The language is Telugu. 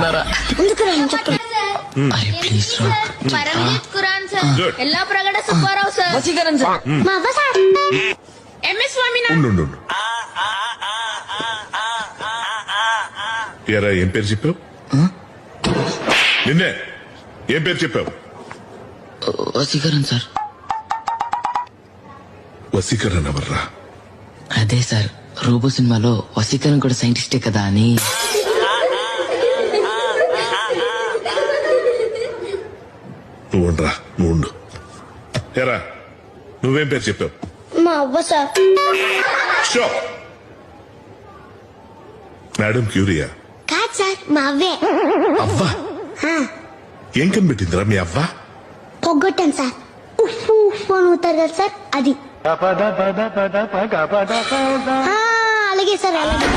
చెప్తున్నారా? అరే ప్లీజ్ రా. పరమజిత్ ఖురాన్ సార్, Good. ఎల్లా ప్రగడ సుబ్బారావు సార్, వసీకరణ్ సార్. మా అవ్వ సార్, ఎంఎస్ స్వామినాథన్. ఉండు ఎరా ఏం పేరు చెప్పావు? నిన్నే ఏం పేరు చెప్పావు? వసీకరణ్ సార్. వసీకరణ ఎవర్రా? అదే సార్, రోబో సినిమాలో వసీకరణ్ కూడా సైంటిస్టే కదా అని. నువ్వు ఉండరా, నువ్వు ఉండు. ఎరా నువ్వేం పేరు చెప్పావు? మా అవ్వ సార్. Show madam క్యూరియా? కాదు సార్, మా అవ్వే. అవ్వా? ఏం కనిపెట్టిందిరా మీ అవ్వ? పొగ్గొట్టాను సార్. ఉఫ్ ఉఫ్ అని ఊతారు కదా సార్, అది. అలాగే సార్, అలాగే.